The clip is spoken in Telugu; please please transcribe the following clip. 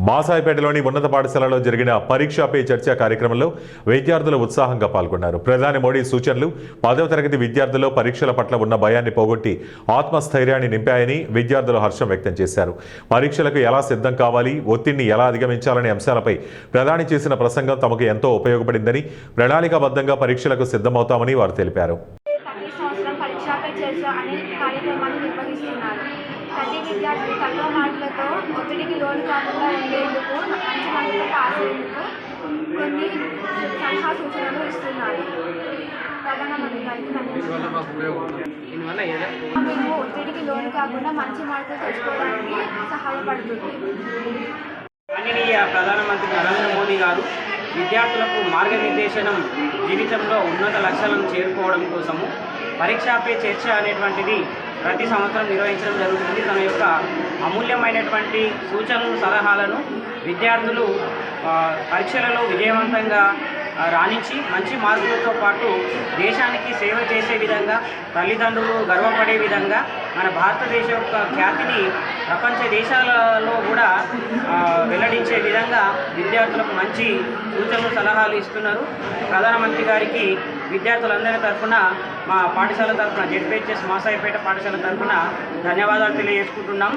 మాసాయిపేటలోని ఉన్నత పాఠశాలలో జరిగిన పరీక్షా పే చర్చ కార్యక్రమంలో విద్యార్థులు ఉత్సాహంగా పాల్గొన్నారు. ప్రధాని మోడీ సూచనలు 10వ తరగతి విద్యార్థుల్లో పరీక్షల పట్ల ఉన్న భయాన్ని పోగొట్టి ఆత్మస్థైర్యాన్ని నింపాయని విద్యార్థులు హర్షం వ్యక్తం చేశారు. పరీక్షలకు ఎలా సిద్ధం కావాలి, ఒత్తిడిని ఎలా అధిగమించాలనే అంశాలపై ప్రధాని చేసిన ప్రసంగం తమకు ఎంతో ఉపయోగపడిందని, ప్రణాళికాబద్ధంగా పరీక్షలకు సిద్ధమవుతామని వారు తెలిపారు. ప్రతి విద్యార్థి తక్కువ మార్కులతో ఒత్తిడికి లోను కాకుండా ఉండేందుకు, మంచి మార్కులతో పాస్ అయ్యేందుకు కొన్ని సలహా సూచనలు ఇస్తున్నారు. ప్రధానమంత్రి గారికి మేము ఒత్తిడికి లోను కాకుండా మంచి మార్కులు తెచ్చుకోవడానికి సహాయపడుతుంది. మాననీయ ప్రధానమంత్రి నరేంద్ర మోదీ గారు విద్యార్థులకు మార్గనిర్దేశనం, జీవితంలో ఉన్నత లక్ష్యాలను చేరుకోవడం కోసము పరీక్షా పే చర్చ అనేటువంటిది ప్రతి సంవత్సరం నిర్వహించడం జరుగుతుంది. తన యొక్క అమూల్యమైనటువంటి సూచనలు, సలహాలను విద్యార్థులు పరీక్షలలో విజయవంతంగా రాణించి మంచి మార్కులతో పాటు దేశానికి సేవ చేసే విధంగా, తల్లిదండ్రులు గర్వపడే విధంగా మన భారతదేశ యొక్క ఖ్యాతిని ప్రపంచ దేశాలలో కూడా వెల్లడించే విధంగా విద్యార్థులకు మంచి సూచనలు, సలహాలు ఇస్తున్నారు. ప్రధానమంత్రి గారికి విద్యార్థులందరి తరఫున, మా పాఠశాల తరఫున, జెడ్పీహెచ్ఎస్ మాసాయిపేట పాఠశాల తరఫున ధన్యవాదాలు తెలియజేసుకుంటున్నాం.